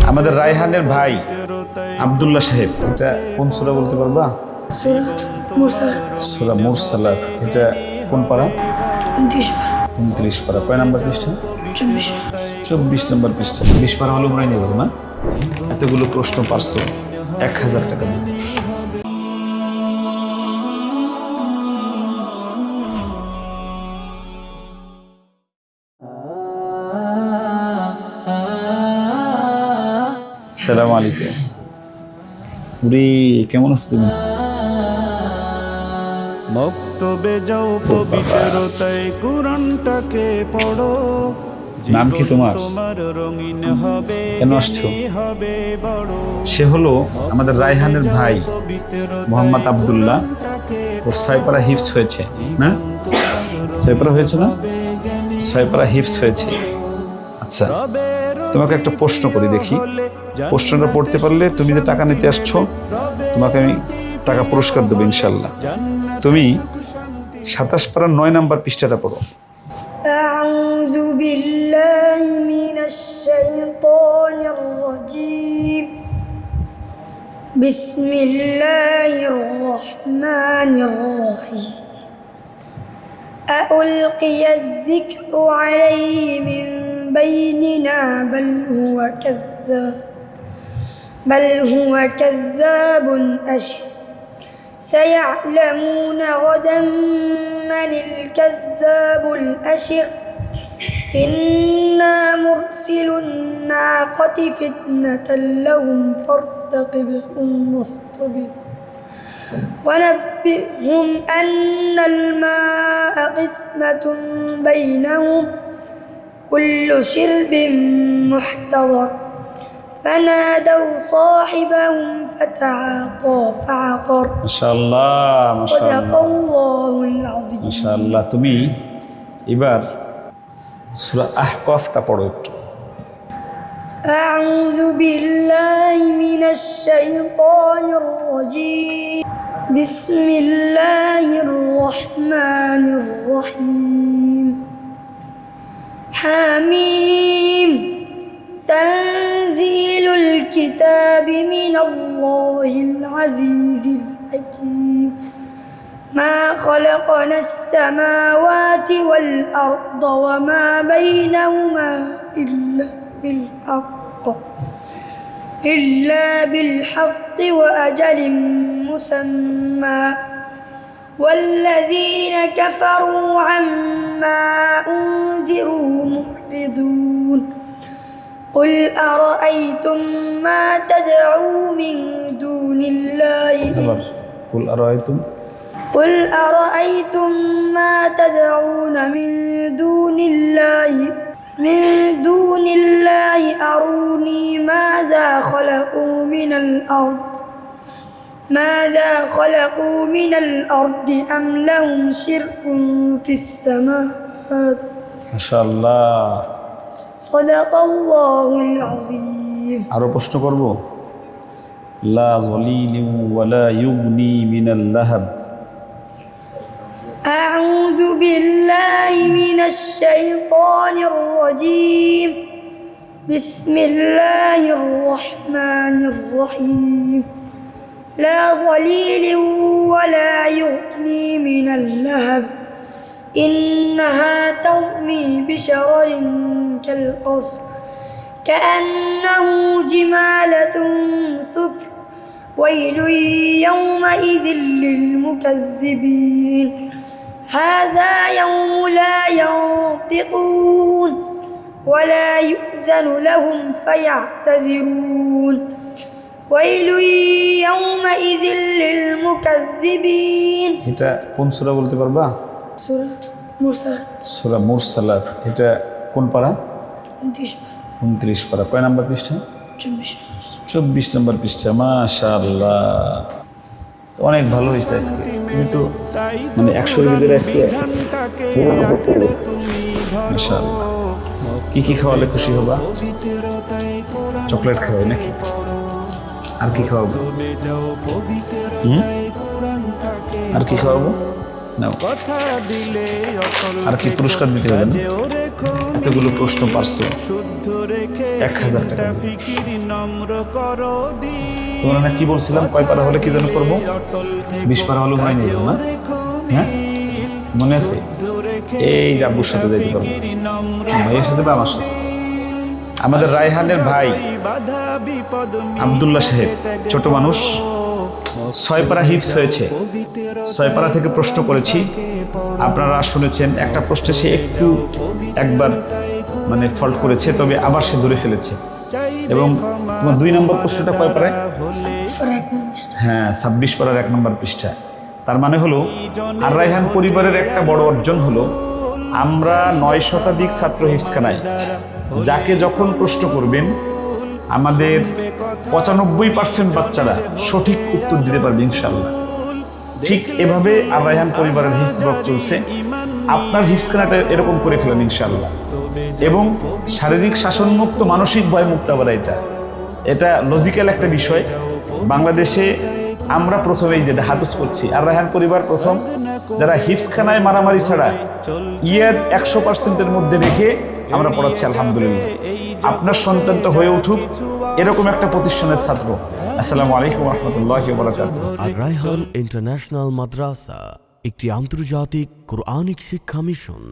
আমাদের রায়হানের ভাই আব্দুল্লাহ সাহেব, এটা কোন সূরা বলতে পারবা? সূরা মুরসালাত। এটা কোন পারা? 29 পারা। কয় নাম্বার পৃষ্ঠা? 24 নম্বর পৃষ্ঠা। 20 পারা হলো মনে নেব না। এতগুলো প্রশ্ন পারছো, 1000 টাকা দিবে। আসসালামু আলাইকুম। বুড়ি কেমন আছো তুমি? মক্তবে যাও পবিত্রতায় কুরআনটাকে পড়ো। নাম কি তোমার? রঙিন হবে, কেন আসছো? হবে বড়। সে হলো আমাদের রায়হানের ভাই মোহাম্মদ আব্দুল্লাহ। ওর 6 পারা হিফজ হয়েছে না? 6 পারা হয়েছে না? 6 পারা হিফজ হয়েছে। আচ্ছা, তোমাকে একটা প্রশ্ন করি, দেখি প্রশ্নটা পড়তে পারলে তুমি যে টাকা নিতে আসছো, তোমাকে আমি টাকা পুরস্কার দেবো ইনশাল্লাহ। তুমি 27 পারার 9 নাম্বার পৃষ্ঠাটা পড়ো। আউযু বিল্লাহি মিনাশ শাইতানির রাজীম। বিসমিল্লাহির রহমানির রহিম। আউলকিয়ায যিকরু আলাইহি মিন বাইনিনা বাল হুয়া কাযযাবুন আশর। سيعلمون غدا من الكذاب الأشر. إنا مرسل الناقة فتنة لهم فارتقبهم واصطبر. ونبئهم أن الماء قسمة بينهم كل شرب محتضر. فنادوا صاحبهم فتعاطى فعقر. মাশাআল্লাহ, صدق الله العظيم. মাশাআল্লাহ। তুমি এবার সূরা আহকাফটা পড়ো একটু। أعوذ بالله من الشيطان الرجيم. بسم الله الرحمن الرحيم. حميم. تنزيل الكتاب من الله العزيز الحكيم. ما خلقنا السماوات والأرض وما بينهما إلا بالحق وأجل مسمى. والذين كفروا عما أنذروا معرضون. قل أرأيتم ما تدعوا من دون الله قل أرأيتم ما تدعون من دون الله أروني ماذا خلقوا من الأرض أم لهم شرك في السماوات. ما شاء الله. صدق الله العظيم. আরো প্রশ্ন করব। লা যালিলি ওয়ালা ইউগনি মিনাল লাহাব। أعوذ بالله من الشيطان الرجيم. بسم الله الرحمن الرحيم. لا ظليل ولا يغني من اللهب. إنها ترمي بشرر كالقصر كأنه جمالة صفر. ويل يومئذ للمكذبين. هذا يوم لا ينطقون ولا يؤذن لهم فيعتذرون. ويل يومئذ للمكذبين. এটা কোন সূরা বলতে পারবা? সূরা মুরসালাত। এটা কোন পারা? 29 পারা। কয় নাম্বার পৃষ্ঠা? 24 নম্বর পৃষ্ঠা। মাশাআল্লাহ, অনেক ভালো হয়েছে আজকে। তুমি তো মানে 100 এর ভিতরে আজকে মাশাআল্লাহ। কি খাওয়ালে খুশি হবা? চকলেট খাওয়াই নাকি? আর কি খাওয়াবো? আর কি খাওয়াবো? নাও। আর কি পুরস্কার দিতে হবে না? এতগুলো প্রশ্ন পারছো, শুদ্ধ রেখে 1000 টাকা দিবে। ফিকির নম্র করো দিন তোমরা না কি বলছিলাম কয় পারা হলে কি যেন করবো? 20 পারা হলে মনে নেই না? হ্যাঁ মনে আছে? এই যে আব্বুর সাথে যাইতে পারবো, ভাইয়ের সাথে বা আমার সাথে। আমাদের রায়হানের ভাই বাধা বিপদ আব্দুল্লাহ সাহেব, ছোট মানুষ, 6 পারা হিফজ হয়েছে। 6 পারা থেকে প্রশ্ন করেছি, আপনারা শুনেছেন। একটা প্রশ্নে সে একবার মানে ফল্ট করেছে, তবে আবার সে ধরে ফেলেছে। এবং তোমার 2 নম্বর প্রশ্নটা কয় পারায়? হ্যাঁ, 26 পারার 1 নম্বর পৃষ্ঠা। তার মানে হলো আর রায়হান পরিবারের একটা বড় অর্জন হলো আমরা 9 শতাধিক ছাত্র হিফজখানায় যাকে যখন প্রশ্ন করবেন আমাদের 95% বাচ্চারা সঠিক উত্তর দিতে পারবে ইনশাআল্লাহ। ঠিক এভাবে আর রায়হান পরিবারের হিফজ ব্লক চলছে। আপনার হিফজখানাটা এরকম করে ফেলেন ইনশাআল্লাহ। এবং শারীরিক শাসনমুক্ত, মানসিক ভয়মুক্ত আবার এটা লজিক্যাল একটা বিষয়। বাংলাদেশে আমরা প্রথমেই যেটা হাতুস করছি, আর রায়হান পরিবার প্রথম যারা হিফজখানায় মারামারি ছাড়া ইয়াদ 100%-এর মধ্যে রেখে আমরা পড়াচ্ছি। আলহামদুলিল্লাহ, আপনার সন্তানটা হয়ে উঠুক এরকম একটা প্রতিষ্ঠানের ছাত্র। আসসালামু আলাইকুম ওয়া রাহমাতুল্লাহি ওয়া বারাকাতুহু। আর রায়হান ইন্টারন্যাশনাল মাদ্রাসা একটি আন্তর্জাতিক কোরআনিক শিক্ষা মিশন।